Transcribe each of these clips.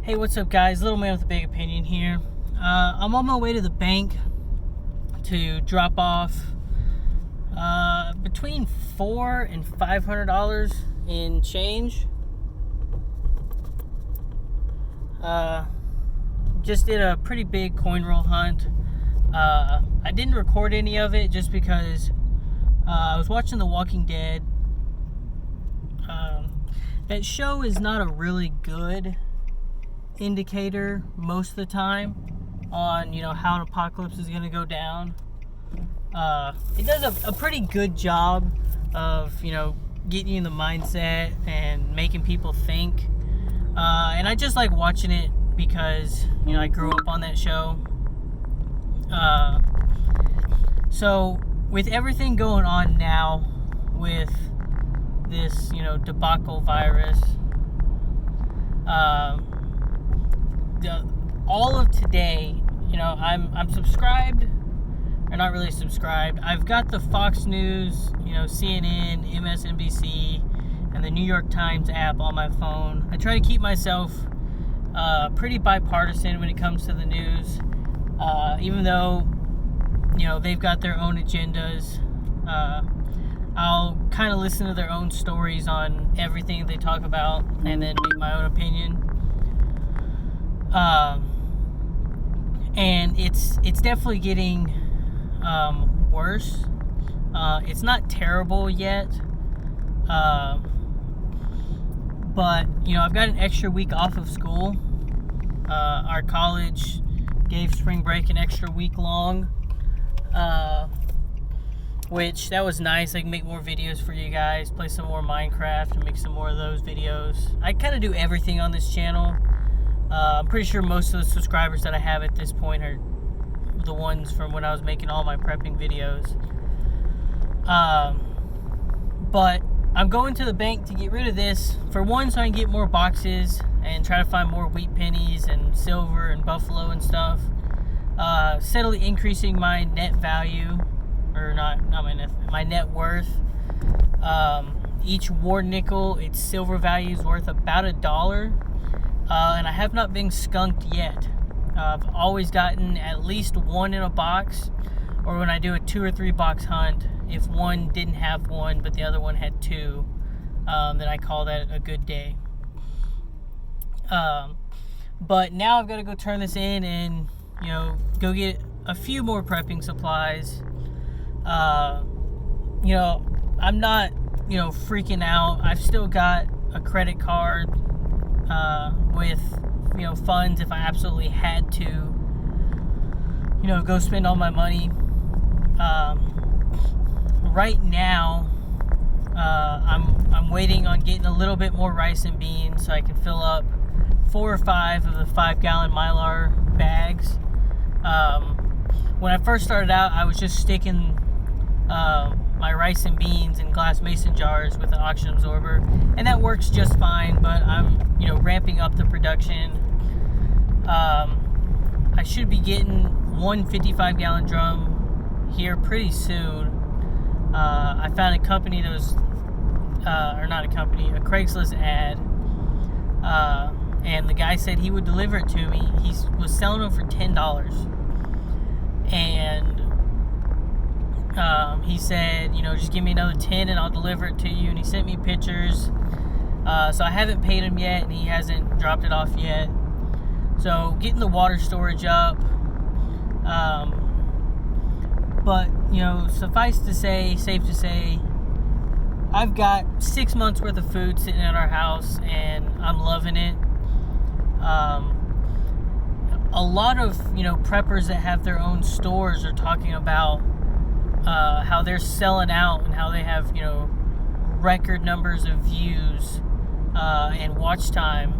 Hey, what's up, guys? Little man with a big opinion here. I'm on my way to the bank to drop off between $400 and $500 in change. Just did a pretty big coin roll hunt. I didn't record any of it just because I was watching The Walking Dead. That show is not a really good indicator most of the time on how an apocalypse is going to go down. It does a pretty good job of getting you in the mindset and making people think, and I just like watching it because I grew up on that show. So with everything going on now with this debacle virus, all of today, I'm subscribed, or not really subscribed. I've got the Fox News, CNN, MSNBC, and the New York Times app on my phone. I try to keep myself pretty bipartisan when it comes to the news, even though they've got their own agendas. I'll kind of listen to their own stories on everything they talk about and then make my own opinion. And it's definitely getting worse. It's not terrible yet, but I've got an extra week off of school. Our college gave spring break an extra week long, which that was nice. I can make more videos for you guys, play some more Minecraft, and make some more of those videos. I kind of do everything on this channel. I'm pretty sure most of the subscribers that I have at this point are the ones from when I was making all my prepping videos. But I'm going to the bank to get rid of this. For one, so I can get more boxes and try to find more wheat pennies and silver and buffalo and stuff. Steadily increasing my net value, or not my net worth. Each war nickel, its silver value is worth about $1. And I have not been skunked yet. I've always gotten at least one in a box, or when I do a 2 or 3 box hunt, if one didn't have one but the other one had 2, then I call that a good day. But now I've got to go turn this in and go get a few more prepping supplies. I'm not freaking out. I've still got a credit card with funds if I absolutely had to go spend all my money. Right now I'm waiting on getting a little bit more rice and beans so I can fill up 4 or 5 of the 5-gallon Mylar bags. When I first started out, I was just sticking my rice and beans in glass mason jars with an oxygen absorber, and that works just fine, but I'm ramping up the production. I should be getting one 55-gallon drum here pretty soon. I found a company that was or not a company, a Craigslist ad, and the guy said he would deliver it to me. He was selling them for $10, and he said, just give me another 10 and I'll deliver it to you. And he sent me pictures. So I haven't paid him yet, and he hasn't dropped it off yet. So getting the water storage up. But safe to say, I've got 6 months worth of food sitting at our house, and I'm loving it. A lot of preppers that have their own stores are talking about how they're selling out and how they have record numbers of views and watch time,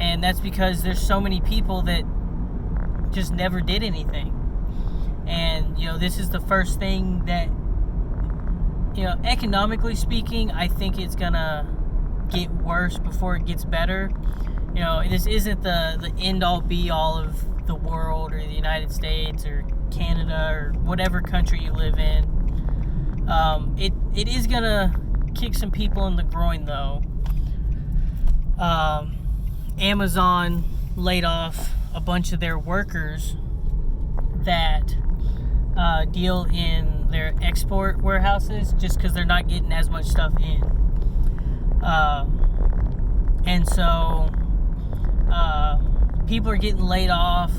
and that's because there's so many people that just never did anything. And this is the first thing that economically speaking, I think it's gonna get worse before it gets better. This isn't the end all be all of the world or the United States or Canada or whatever country you live in. It is gonna kick some people in the groin though. Amazon laid off a bunch of their workers that deal in their export warehouses just because they're not getting as much stuff in. And so people are getting laid off.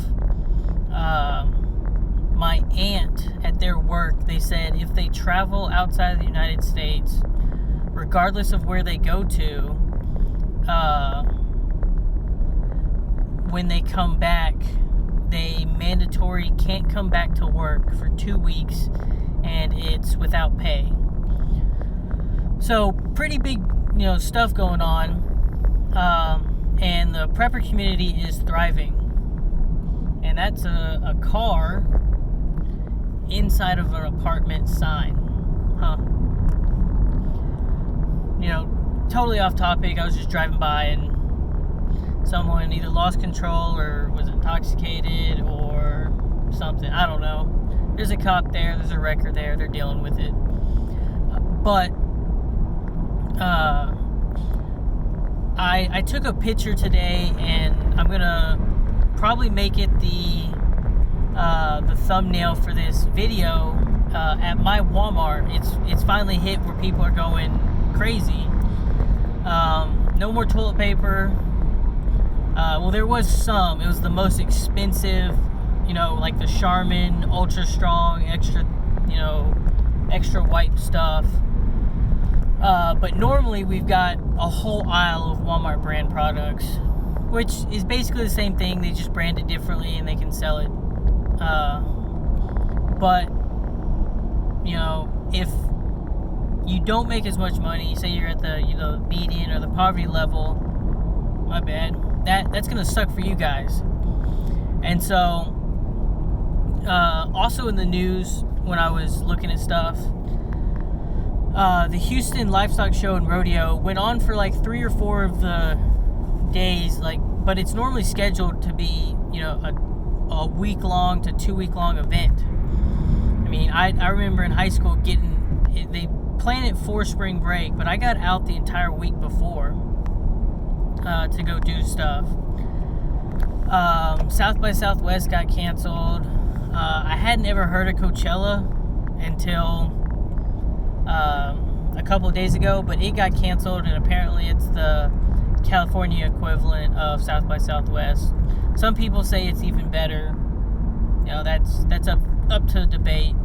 My aunt at their work, they said if they travel outside of the United States, regardless of where they go to, when they come back, they mandatory can't come back to work for 2 weeks, and it's without pay. So pretty big, stuff going on, and the prepper community is thriving, and that's a car inside of an apartment sign, totally off topic. I was just driving by and someone either lost control or was intoxicated or something. I don't know. There's a cop there. There's a wrecker there. They're dealing with it. But I took a picture today, and I'm gonna probably make it the thumbnail for this video at my Walmart. It's finally hit where people are going crazy. No more toilet paper. Well, there was some. It was the most expensive, like the Charmin Ultra Strong extra wipe stuff. But normally we've got a whole aisle of Walmart brand products, which is basically the same thing. They just brand it differently and they can sell it. But if you don't make as much money, say you're at the median or the poverty level, my bad, that's gonna suck for you guys. And so also in the news, when I was looking at stuff, the Houston Livestock Show and Rodeo went on for like 3 or 4 of the days, but it's normally scheduled to be a week-long to 2-week-long event. I mean, I remember in high school they planned it for spring break, but I got out the entire week before to go do stuff. South by Southwest got canceled. I hadn't ever heard of Coachella until a couple of days ago, but it got canceled, and apparently it's the California equivalent of South by Southwest. Some people say it's even better. That's up to debate.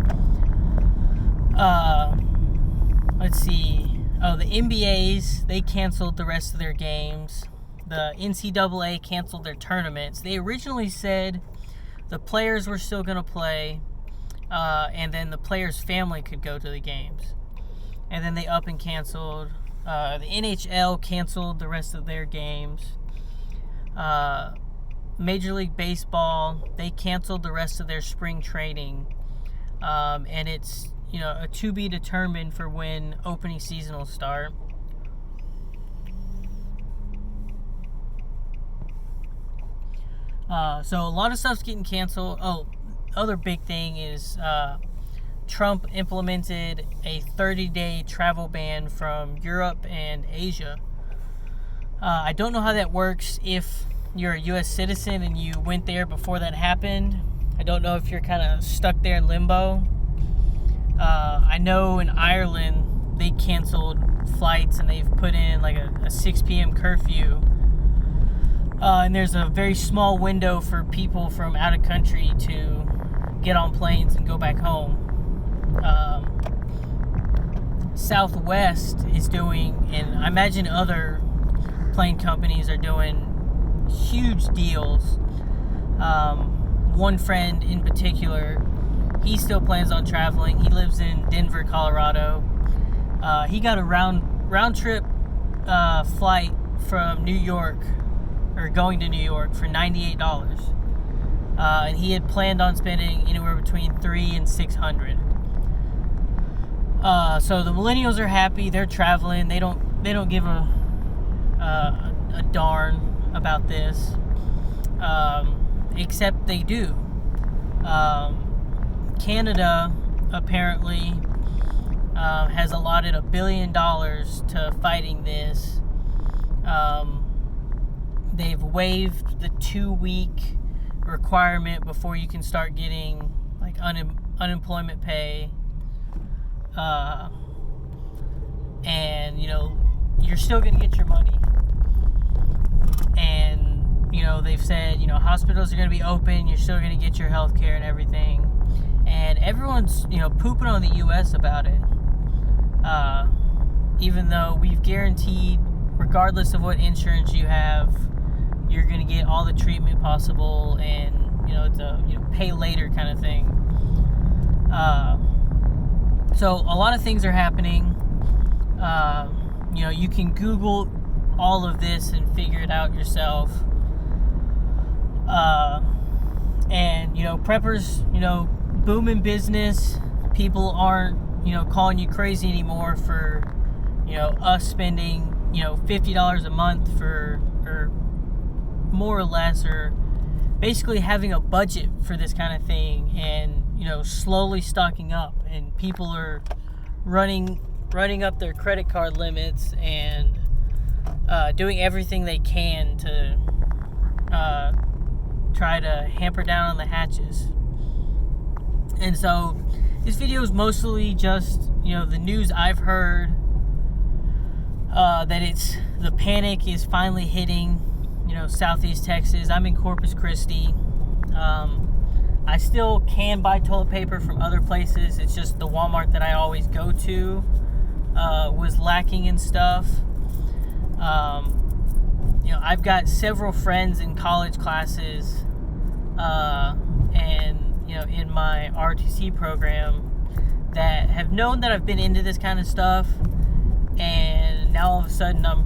Let's see. Oh, the NBAs, they canceled the rest of their games. The NCAA canceled their tournaments. They originally said the players were still going to play, and then the players' family could go to the games. And then they up and canceled. The NHL canceled the rest of their games. Major League Baseball, they canceled the rest of their spring training. And it's, a to be determined for when opening season will start. So a lot of stuff's getting canceled. Oh, other big thing is Trump implemented a 30-day travel ban from Europe and Asia. I don't know how that works if you're a U.S. citizen and you went there before that happened. I don't know if you're kind of stuck there in limbo. I know in Ireland they canceled flights and they've put in like a 6 p.m. curfew. And there's a very small window for people from out of country to get on planes and go back home. Southwest is doing, and I imagine other plane companies are doing huge deals. One friend in particular, he still plans on traveling. He lives in Denver, Colorado. He got a round trip flight from New York, or going to New York, for $98. And he had planned on spending anywhere between $300 and $600. So the millennials are happy. They're traveling. They don't give a darn about this, except they do. Canada apparently has allotted $1 billion to fighting this. they've waived the 2-week requirement before you can start getting like unemployment pay. And you're still going to get your money. And they've said hospitals are going to be open, you're still going to get your health care and everything. And everyone's pooping on the US about it, even though we've guaranteed, regardless of what insurance you have, you're going to get all the treatment possible, and it's a pay later kind of thing. So a lot of things are happening. You can Google all of this and figure it out yourself. And preppers, booming business. People aren't calling you crazy anymore for us spending $50 a month for, or more or less, or basically having a budget for this kind of thing, and slowly stocking up. And people are running up their credit card limits and doing everything they can to try to hamper down on the hatches. And so this video is mostly just the news I've heard, that the panic is finally hitting Southeast Texas. I'm in Corpus Christi. I still can buy toilet paper from other places. It's just the Walmart that I always go to was lacking in stuff. I've got several friends in college classes, and in my ROTC program, that have known that I've been into this kind of stuff, and now all of a sudden I'm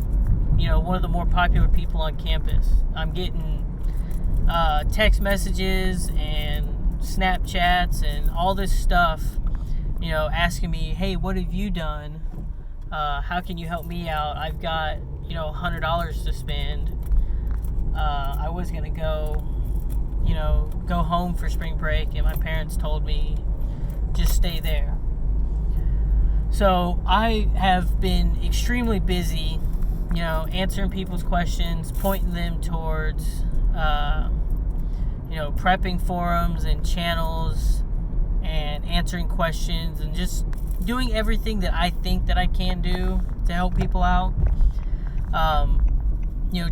one of the more popular people on campus. I'm getting text messages and Snapchats and all this stuff, asking me, hey, what have you done? How can you help me out? I've got $100 to spend. I was gonna go home for spring break, and my parents told me just stay there. So I have been extremely busy, answering people's questions, pointing them towards prepping forums and channels, and answering questions, and just doing everything that I think that I can do to help people out.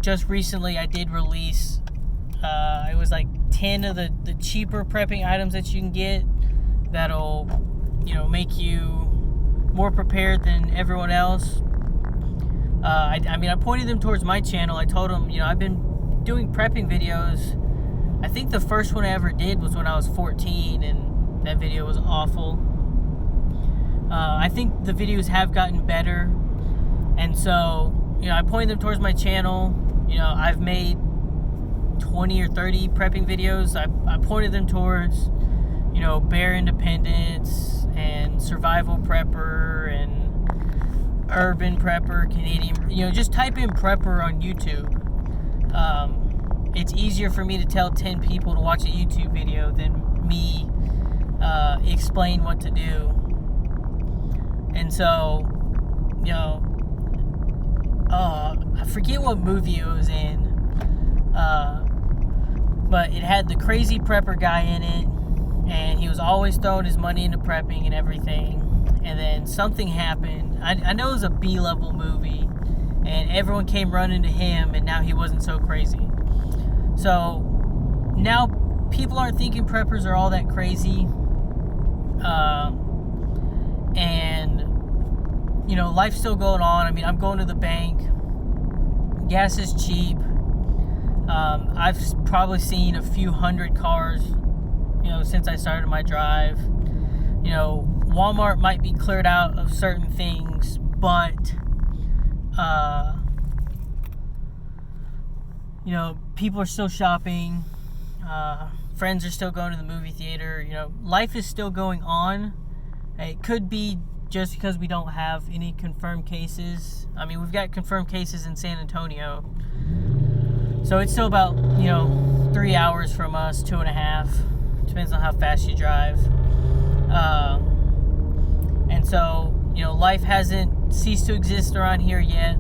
Just recently I did release, it was like 10 of the cheaper prepping items that you can get that'll, make you more prepared than everyone else. I pointed them towards my channel. I told them, I've been doing prepping videos. I think the first one I ever did was when I was 14, and that video was awful. I think the videos have gotten better, and so I pointed them towards my channel. I've made 20 or 30 prepping videos. I pointed them towards Bear Independence and Survival Prepper and Urban Prepper, Canadian. Just type in prepper on YouTube. It's easier for me to tell 10 people to watch a YouTube video than me explain what to do. And so, I forget what movie it was in, but it had the crazy prepper guy in it, and he was always throwing his money into prepping and everything. And then something happened. I know it was a B-level movie, and everyone came running to him, and now he wasn't so crazy. So now people aren't thinking preppers are all that crazy, and life's still going on. I'm going to the bank. Gas is cheap. I've probably seen a few hundred cars, since I started my drive. Walmart might be cleared out of certain things, but people are still shopping. Friends are still going to the movie theater. Life is still going on. It could be just because we don't have any confirmed cases. We've got confirmed cases in San Antonio, so it's still about 3 hours from us, 2.5. Depends on how fast you drive. And so life hasn't ceased to exist around here yet.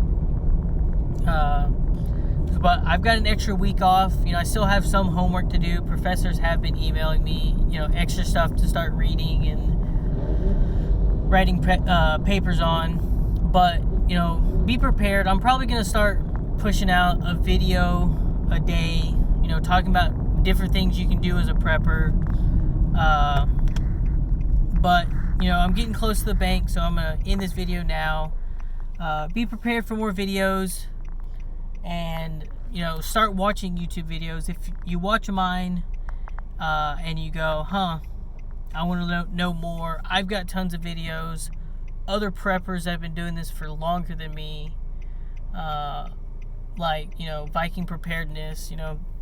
But I've got an extra week off. I still have some homework to do. Professors have been emailing me, extra stuff to start reading and writing papers on. But, be prepared. I'm probably going to start pushing out a video a day, talking about different things you can do as a prepper. But, I'm getting close to the bank, so I'm going to end this video now. Be prepared for more videos. And start watching YouTube videos. If you watch mine and you go, I want to know more, I've got tons of videos. Other preppers that have been doing this for longer than me, like Viking Preparedness,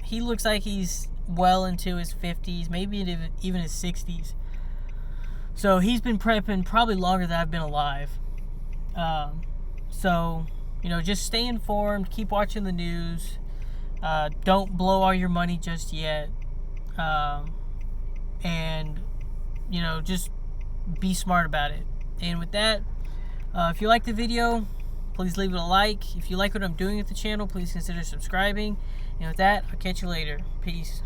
he looks like he's well into his 50s, maybe even his 60s. So he's been prepping probably longer than I've been alive. So just stay informed, keep watching the news, don't blow all your money just yet, and, just be smart about it. And with that, if you like the video, please leave it a like. If you like what I'm doing with the channel, please consider subscribing. And with that, I'll catch you later. Peace.